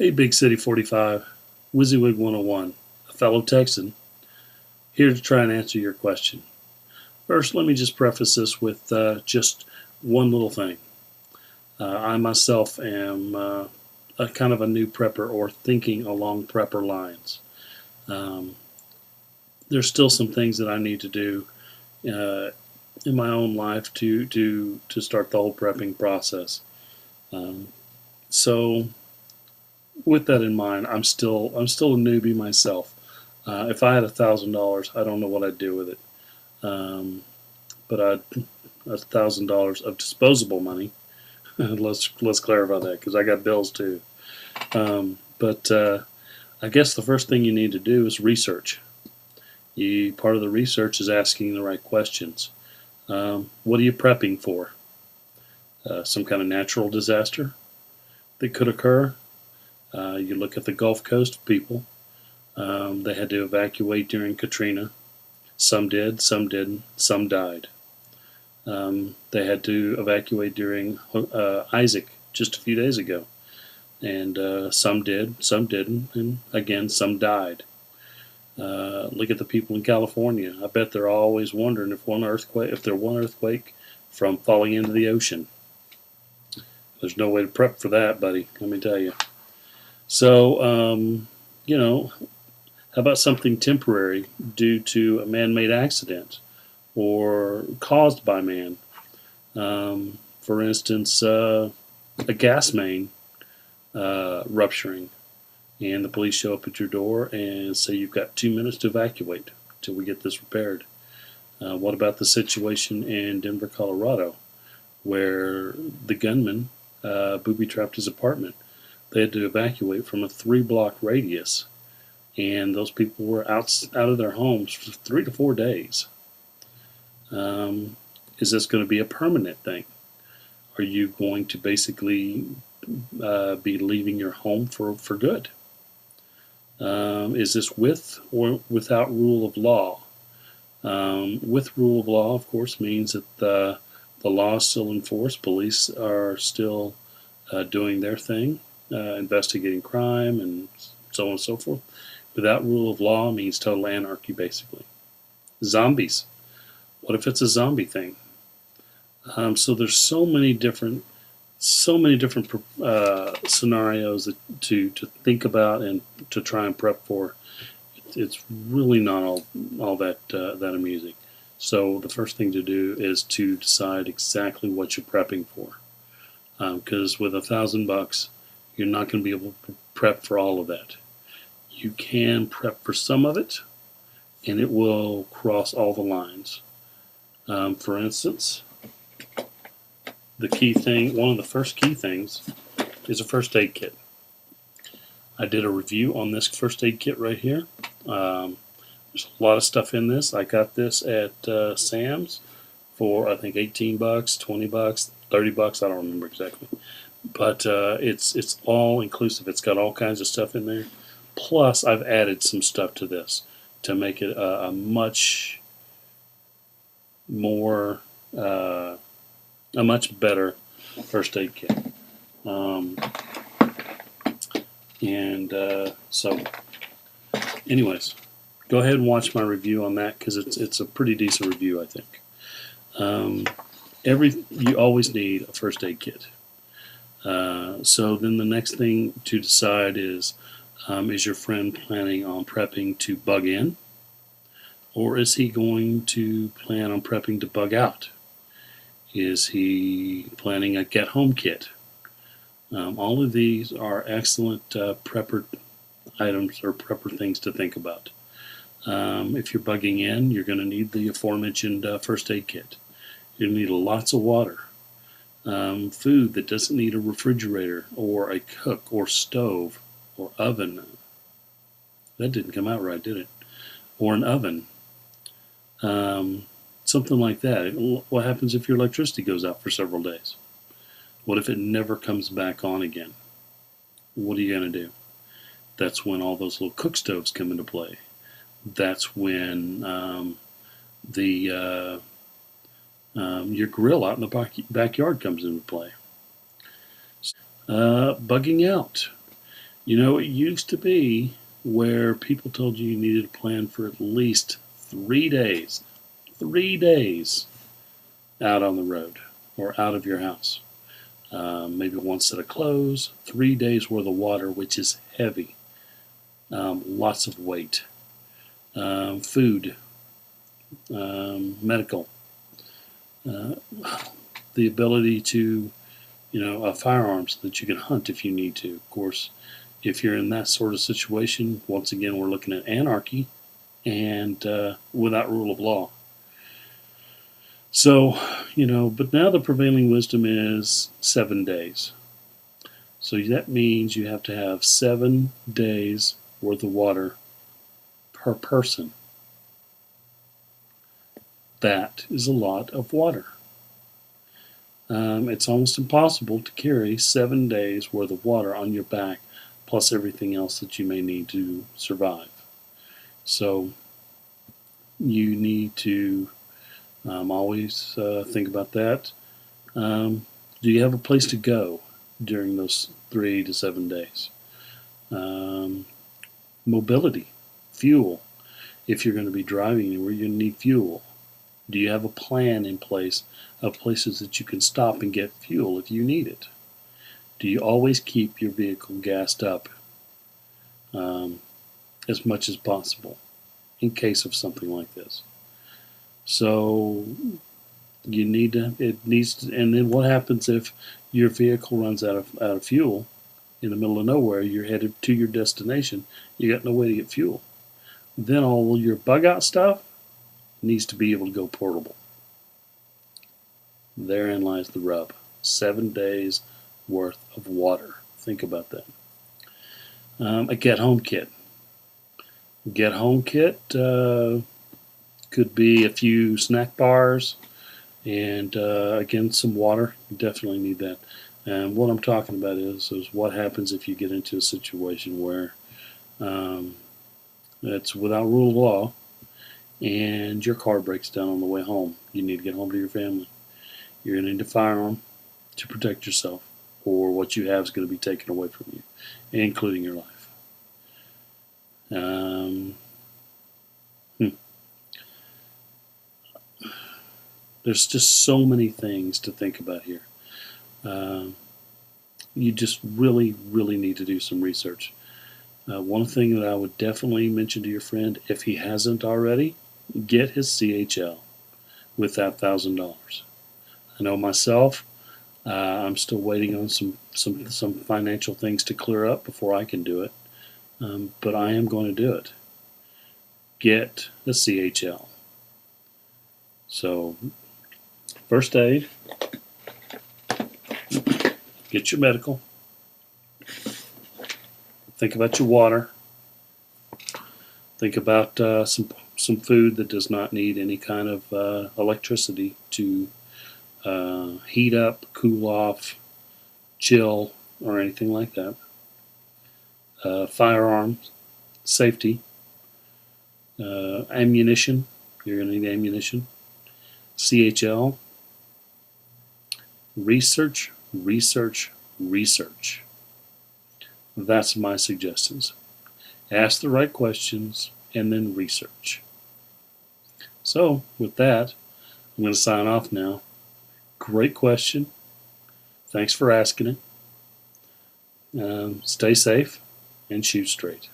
Hey, Big City 45, Wysiwyg101, a fellow Texan, here to try and answer your question. First, let me just preface this with just one little thing. I myself am a kind of a new prepper or thinking along prepper lines. There's still some things that I need to do in my own life to start the whole prepping process. So with that in mind, I'm still a newbie myself. If I had $1,000, I don't know what I'd do with it. But $1,000 of disposable money. let's clarify that because I got bills too. But I guess the first thing you need to do is research. Part of the research is asking the right questions. What are you prepping for? Some kind of natural disaster that could occur. You look at the Gulf Coast people. They had to evacuate during Katrina. Some did, some didn't, some died. They had to evacuate during Isaac just a few days ago. And some did, some didn't, and again, some died. Look at the people in California. I bet they're always wondering if they're one earthquake from falling into the ocean. There's no way to prep for that, buddy, let me tell you. So, how about something temporary due to a man-made accident or caused by man? For instance, a gas main rupturing, and the police show up at your door and say you've got 2 minutes to evacuate till we get this repaired. What about the situation in Denver, Colorado, where the gunman booby-trapped his apartment? They had to evacuate from a 3-block radius, and those people were out of their homes for 3 to 4 days. Is this going to be a permanent thing? Are you going to basically be leaving your home for good? Is this with or without rule of law? With rule of law, of course, means that the law is still enforced. Police are still doing their thing, investigating crime and so on and so forth. Without rule of law means total anarchy, basically. Zombies. What if it's a zombie thing? So there's so many different scenarios to think about and to try and prep for. It's really not all that amusing. So the first thing to do is to decide exactly what you're prepping for, because with $1,000, you're not going to be able to prep for all of that. You can prep for some of it, and it will cross all the lines. For instance, one of the first key things is a first aid kit. I did a review on this first aid kit right here. There's a lot of stuff in this. I got this at Sam's for I think $18, $20, $30. I don't remember exactly, but it's all inclusive. It's got all kinds of stuff in there. Plus, I've added some stuff to this to make it a much more a much better first aid kit. So anyways, go ahead and watch my review on that because it's a pretty decent review, I think. You always need a first aid kit. So then the next thing to decide is your friend planning on prepping to bug in, or is he going to plan on prepping to bug out? Is he planning a get-home kit? All of these are excellent prepper items or prepper things to think about. If you're bugging in, you're going to need the aforementioned first aid kit. You're going to need lots of water. Food that doesn't need a refrigerator or a cook or stove or oven. That didn't come out right, did it? Or an oven. Something like that. What happens if your electricity goes out for several days? What if it never comes back on again? What are you going to do? That's when all those little cook stoves come into play. That's when your grill out in the backyard comes into play. Bugging out. It used to be where people told you needed to plan for at least 3 days. 3 days out on the road or out of your house. Maybe one set of clothes, 3 days worth of water, which is heavy. Lots of weight. Food, medical, the ability to, firearms that you can hunt if you need to. Of course, if you're in that sort of situation, once again, we're looking at anarchy and without rule of law. So, but now the prevailing wisdom is 7 days. So that means you have to have 7 days worth of water per person. That is a lot of water. It's almost impossible to carry 7 days worth of water on your back, plus everything else that you may need to survive. So you need to always think about that. Do you have a place to go during those 3 to 7 days? Mobility, fuel. If you're going to be driving anywhere, you're going to need fuel. Do you have a plan in place of places that you can stop and get fuel if you need it? Do you always keep your vehicle gassed up as much as possible in case of something like this? So you need to, and then what happens if your vehicle runs out of fuel in the middle of nowhere? You're headed to your destination, you got no way to get fuel. Then all your bug out stuff needs to be able to go portable. Therein lies the rub. 7 days worth of water. Think about that. A get-home kit. Get-home kit could be a few snack bars and, again, some water. You definitely need that. And what I'm talking about is what happens if you get into a situation where it's without rule of law and your car breaks down on the way home. You need to get home to your family. You're going to need a firearm to protect yourself, or what you have is going to be taken away from you, including your life. There's just so many things to think about here. You just really, really need to do some research. One thing that I would definitely mention to your friend, if he hasn't already, get his CHL with that $1,000. I know myself, I'm still waiting on some financial things to clear up before I can do it, but I am going to do it. Get a CHL. So, first aid, get your medical, think about your water, think about some food that does not need any kind of electricity to heat up, cool off, chill, or anything like that. Firearms, safety, ammunition. You're going to need ammunition. CHL. Research, research, research. That's my suggestions. Ask the right questions and then research. So, with that, I'm going to sign off now. Great question. Thanks for asking it. Stay safe and shoot straight.